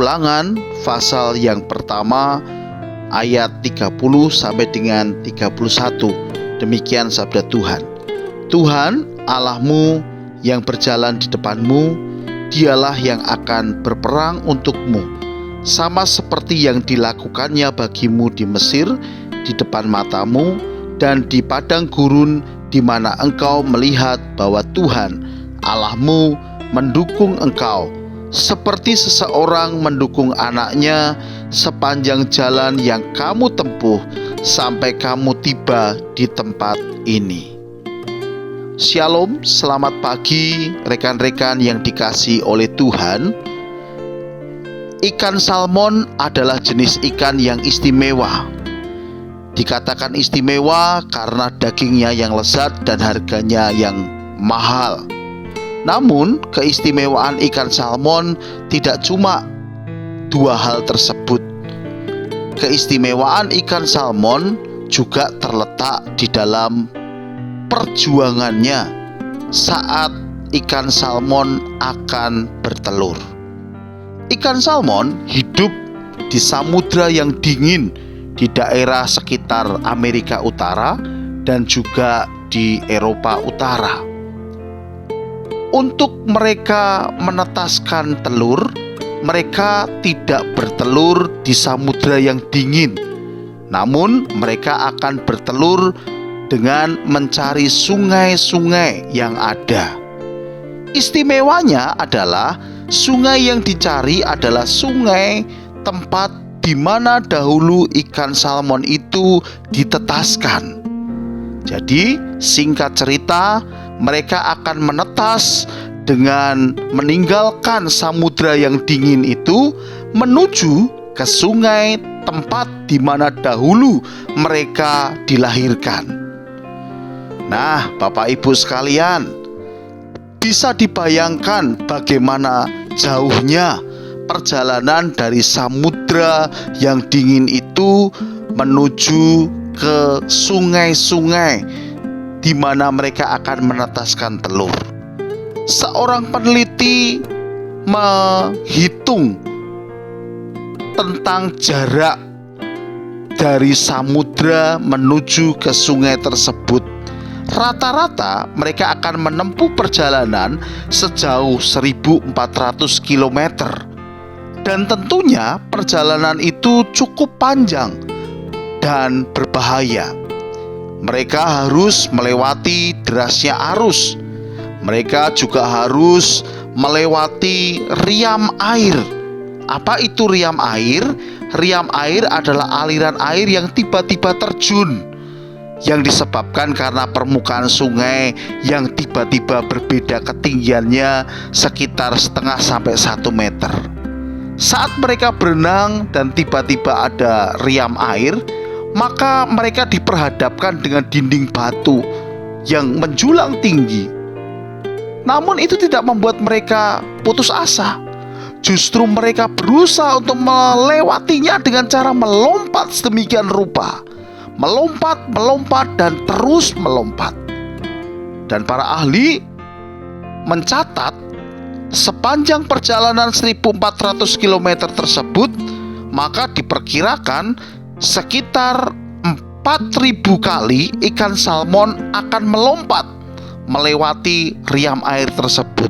Ulangan pasal yang pertama ayat 30 sampai dengan 31. Demikian sabda Tuhan. Tuhan Allahmu yang berjalan di depanmu, dialah yang akan berperang untukmu, sama seperti yang dilakukannya bagimu di Mesir, di depan matamu, dan di padang gurun, di mana engkau melihat bahwa Tuhan Allahmu mendukung engkau, seperti seseorang mendukung anaknya sepanjang jalan yang kamu tempuh sampai kamu tiba di tempat ini. Shalom, selamat pagi rekan-rekan yang dikasihi oleh Tuhan. Ikan salmon adalah jenis ikan yang istimewa. Dikatakan istimewa karena dagingnya yang lezat dan harganya yang mahal. Namun, keistimewaan ikan salmon tidak cuma dua hal tersebut. Keistimewaan ikan salmon juga terletak di dalam perjuangannya saat ikan salmon akan bertelur. Ikan salmon hidup di samudra yang dingin di daerah sekitar Amerika Utara dan juga di Eropa Utara. Untuk mereka menetaskan telur, mereka tidak bertelur di samudra yang dingin, namun mereka akan bertelur dengan mencari sungai-sungai yang ada. Istimewanya adalah sungai yang dicari adalah sungai tempat di mana dahulu ikan salmon itu ditetaskan. Jadi, singkat cerita, mereka akan menetas dengan meninggalkan samudra yang dingin itu menuju ke sungai tempat di mana dahulu mereka dilahirkan. Nah, Bapak Ibu sekalian, bisa dibayangkan bagaimana jauhnya perjalanan dari samudra yang dingin itu menuju ke sungai-sungai di mana mereka akan menetaskan telur. Seorang peneliti menghitung tentang jarak dari samudra menuju ke sungai tersebut. Rata-rata mereka akan menempuh perjalanan sejauh 1.400 km. Dan tentunya perjalanan itu cukup panjang dan berbahaya. Mereka harus melewati derasnya arus. Mereka juga harus melewati riam air. Apa itu riam air? Riam air adalah aliran air yang tiba-tiba terjun, yang disebabkan karena permukaan sungai yang tiba-tiba berbeda ketinggiannya sekitar 0,5 sampai 1 meter. Saat mereka berenang dan tiba-tiba ada riam air, maka mereka diperhadapkan dengan dinding batu yang menjulang tinggi. Namun itu tidak membuat mereka putus asa. Justru mereka berusaha untuk melewatinya dengan cara melompat sedemikian rupa. Melompat, dan terus melompat. Dan para ahli mencatat sepanjang perjalanan 1.400 km tersebut, maka diperkirakan sekitar 4.000 kali ikan salmon akan melompat melewati riam air tersebut.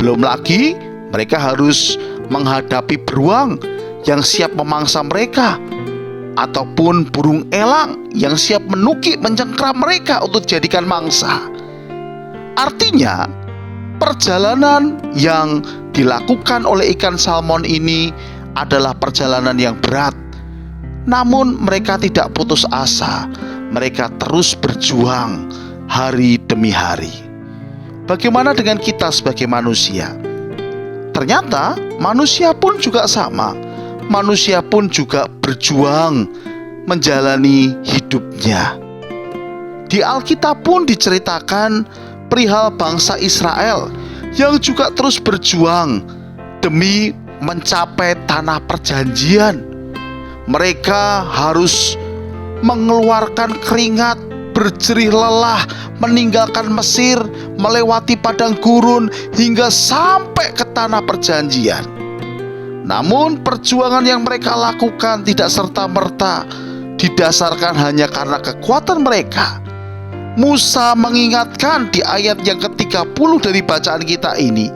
Belum lagi mereka harus menghadapi beruang yang siap memangsa mereka, ataupun burung elang yang siap menukik mencengkram mereka untuk dijadikan mangsa. Artinya, perjalanan yang dilakukan oleh ikan salmon ini adalah perjalanan yang berat. Namun mereka tidak putus asa. Mereka terus berjuang hari demi hari. Bagaimana dengan kita sebagai manusia? Ternyata manusia pun juga sama. Manusia pun juga berjuang menjalani hidupnya. Di Alkitab pun diceritakan perihal bangsa Israel yang juga terus berjuang demi mencapai tanah perjanjian. Mereka harus mengeluarkan keringat, berjerih lelah, meninggalkan Mesir, melewati padang gurun hingga sampai ke tanah perjanjian. Namun perjuangan yang mereka lakukan tidak serta-merta didasarkan hanya karena kekuatan mereka. Musa mengingatkan di ayat yang ke-30 dari bacaan kita ini,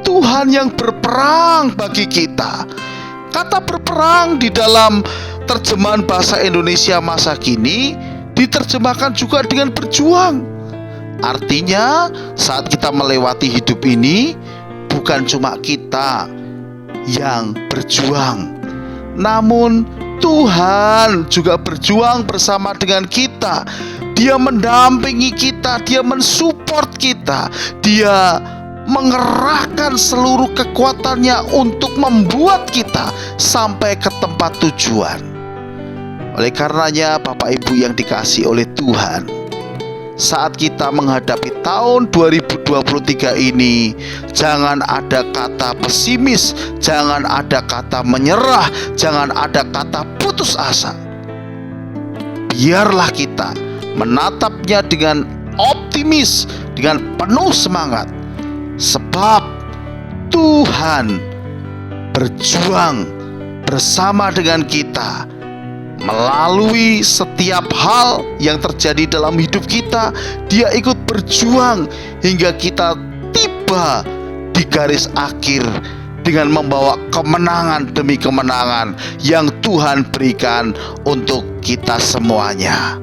Tuhan yang berperang bagi kita. Kata berperang di dalam terjemahan bahasa Indonesia masa kini diterjemahkan juga dengan berjuang. Artinya saat kita melewati hidup ini, bukan cuma kita yang berjuang, namun Tuhan juga berjuang bersama dengan kita. Dia mendampingi kita, Dia mensupport kita, Dia mengerahkan seluruh kekuatannya untuk membuat kita sampai ke tempat tujuan. Oleh karenanya, Bapak Ibu yang dikasihi oleh Tuhan, saat kita menghadapi tahun 2023 ini, jangan ada kata pesimis, jangan ada kata menyerah, jangan ada kata putus asa. Biarlah kita menatapnya dengan optimis, dengan penuh semangat, sebab Tuhan berjuang bersama dengan kita melalui setiap hal yang terjadi dalam hidup kita. Dia ikut berjuang hingga kita tiba di garis akhir dengan membawa kemenangan demi kemenangan yang Tuhan berikan untuk kita semuanya.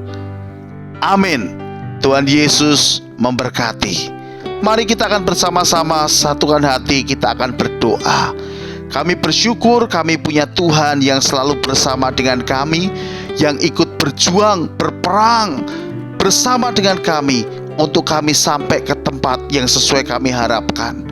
Amin. Tuhan Yesus memberkati. Mari kita akan bersama-sama satukan hati, kita akan berdoa. Kami bersyukur kami punya Tuhan yang selalu bersama dengan kami, yang ikut berjuang, berperang bersama dengan kami untuk kami sampai ke tempat yang sesuai kami harapkan.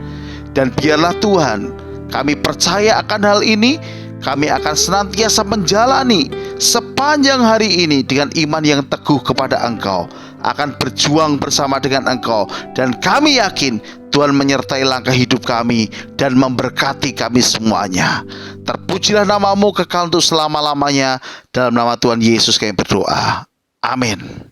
Dan biarlah Tuhan, kami percaya akan hal ini, kami akan senantiasa menjalani sepanjang hari ini dengan iman yang teguh kepada Engkau, akan berjuang bersama dengan Engkau, dan kami yakin Tuhan menyertai langkah hidup kami dan memberkati kami semuanya. Terpujilah nama-Mu kekal untuk selama-lamanya. Dalam nama Tuhan Yesus kami berdoa. Amin.